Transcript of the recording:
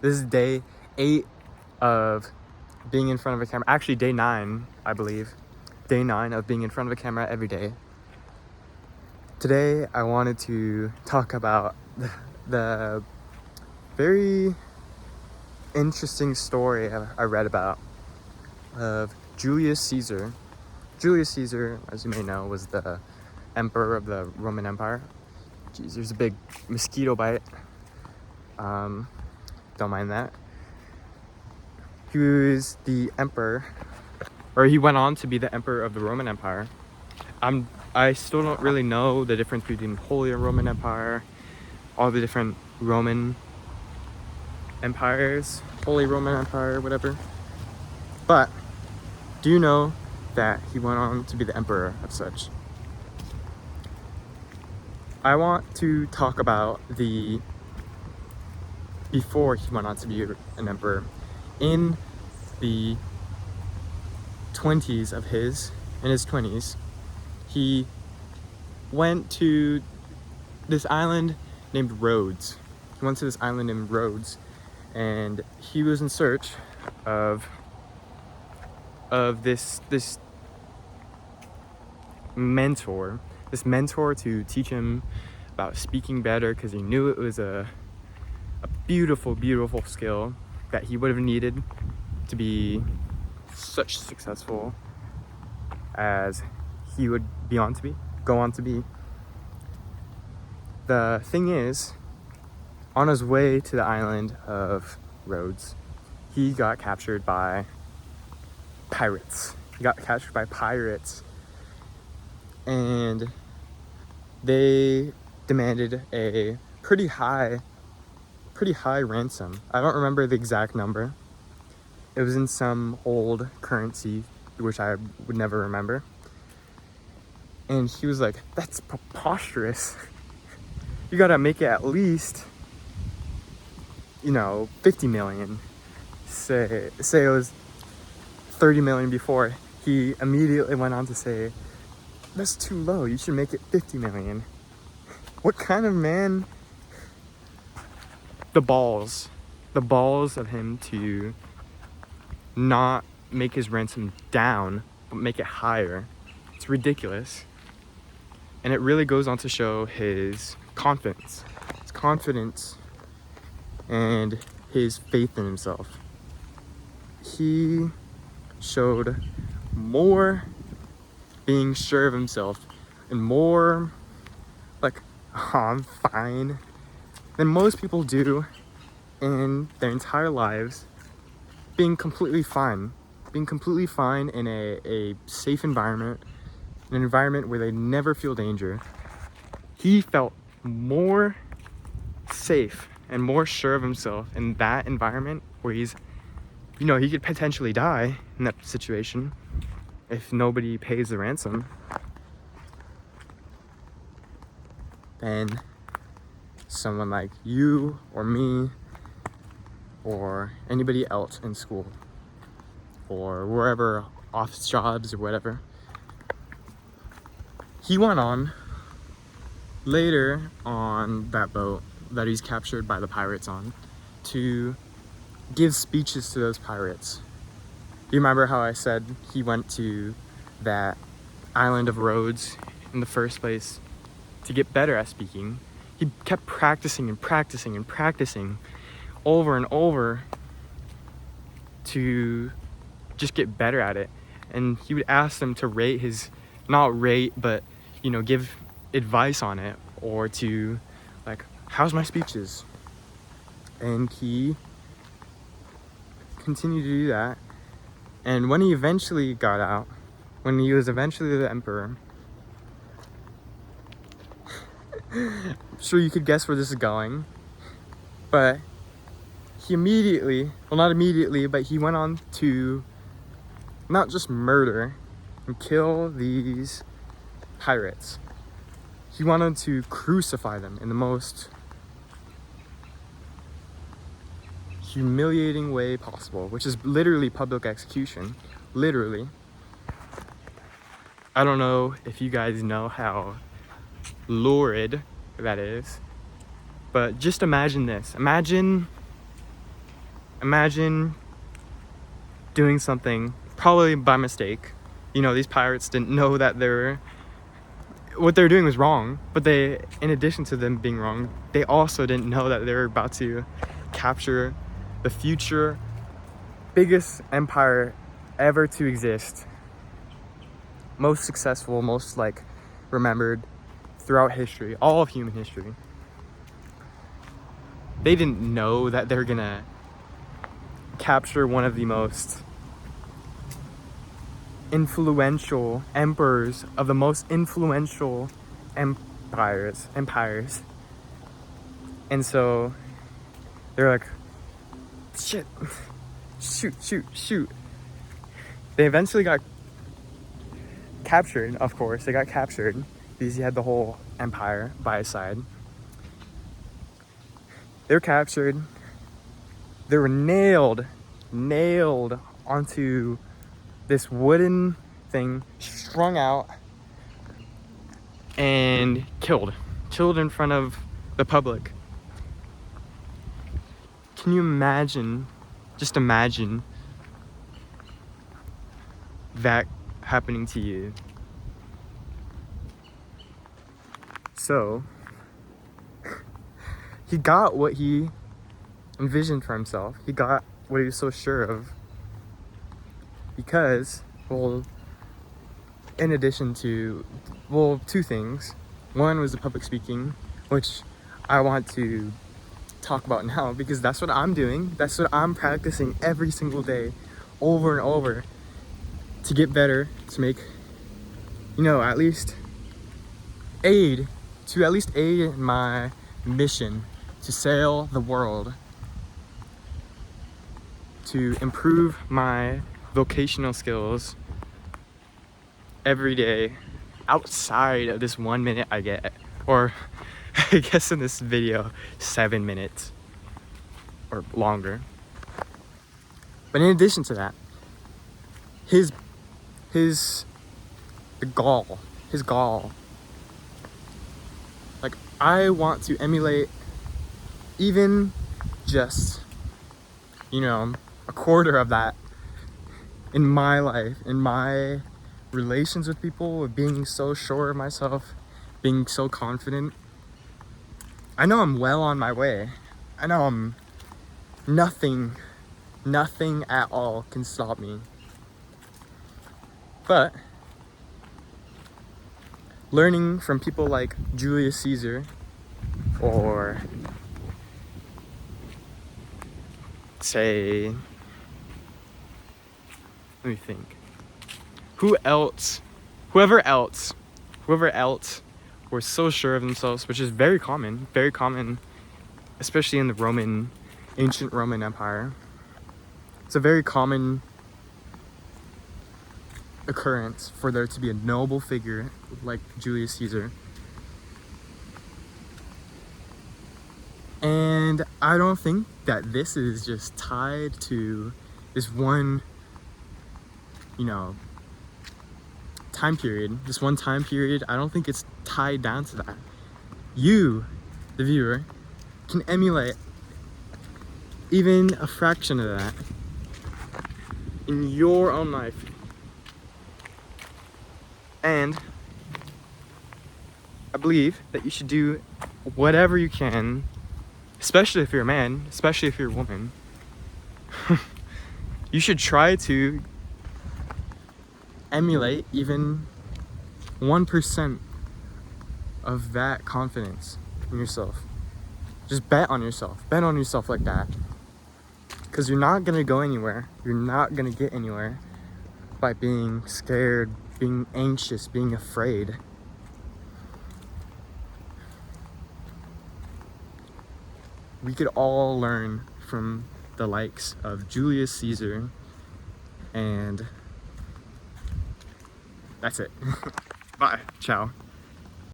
This is day 8 of being in front of a camera. Actually, day 9, I believe. Day 9 of being in front of a camera every day. Today, I wanted to talk about the very interesting story I read about of Julius Caesar. Julius Caesar, as you may know, was the emperor of the Roman Empire. Jeez, there's a big mosquito bite. Don't mind that. He was the emperor, or he went on to be the emperor of the Roman Empire. I still don't really know the difference between Holy Roman Empire, all the different Roman empires, Holy Roman Empire, whatever. But do you know that he went on to be the emperor of such? I want to talk about before he went on to be an emperor. In the 20s of his 20s, he went to this island named Rhodes. He went to this island named Rhodes, and he was in search of this mentor to teach him about speaking better, because he knew it was a beautiful skill that he would have needed to be such successful as he would go on to be. The thing is, on his way to the island of Rhodes, he got captured by pirates. And they demanded a pretty high ransom. I don't remember the exact number. It was in some old currency, which I would never remember. And he was like, that's preposterous. You gotta make it at least, 50 million. Say it was 30 million before. He immediately went on to say, that's too low, you should make it 50 million. What kind of man? The balls of him to not make his ransom down, but make it higher. It's ridiculous. And it really goes on to show his confidence and his faith in himself. He showed more being sure of himself and more like, oh, I'm fine, than most people do in their entire lives. Being completely fine in a safe environment, an environment where they never feel danger. He felt more safe and more sure of himself in that environment where he's, he could potentially die in that situation if nobody pays the ransom, than someone like you or me or anybody else in school or wherever, office jobs or whatever. He went on later on that boat that he's captured by the pirates on to give speeches to those pirates. You remember how I said he went to that island of Rhodes in the first place to get better at speaking? He kept practicing over and over to just get better at it. And he would ask them to give advice on it, or to like, how's my speeches? And he continued to do that. And when he eventually got out, when he was eventually the emperor, I'm sure you could guess where this is going, but he not immediately, but he went on to not just murder and kill these pirates. He wanted to crucify them in the most humiliating way possible, which is literally public execution. Literally. I don't know if you guys know how lurid that is, but just imagine this. Imagine Imagine doing something, probably by mistake. You know, these pirates didn't know that what they were doing was wrong, but they, in addition to them being wrong, they also didn't know that they were about to capture the future biggest empire ever to exist, most successful, most like remembered throughout history, all of human history. They didn't know that they're gonna capture one of the most influential emperors of the most influential empires. And so they're like, shit, shoot. They eventually got captured, of course. They got captured because he had the whole empire by his side. They were captured. They were nailed onto this wooden thing, strung out, and killed in front of the public. Can you imagine, just imagine that happening to you? So, he got what he envisioned for himself. He got what he was so sure of. Because, well, in addition to, well, two things. One was the public speaking, which I want to talk about now because that's what I'm doing. That's what I'm practicing every single day, over and over, to get better, to make, you know, at least aid my mission to sail the world, to improve my vocational skills every day outside of this 1 minute I get, or I guess in this video 7 minutes or longer. But in addition to that, his gall, like, I want to emulate even just, you know, a quarter of that in my life, in my relations with people, with being so sure of myself, being so confident. I know I'm well on my way. I know I'm nothing at all can stop me. But learning from people like Julius Caesar, or say, let me think. Whoever else were so sure of themselves, which is very common, especially in the ancient Roman Empire. It's a very common occurrence for there to be a noble figure like Julius Caesar. And I don't think that this is just tied to this one, you know, time period. I don't think it's tied down to that. You, the viewer, can emulate even a fraction of that in your own life. And I believe that you should do whatever you can, especially if you're a man, especially if you're a woman. You should try to emulate even 1% of that confidence in yourself. Just bet on yourself like that, because you're not gonna go anywhere. You're not gonna get anywhere by being scared, being anxious, being afraid. We could all learn from the likes of Julius Caesar, and that's it. Bye. Ciao.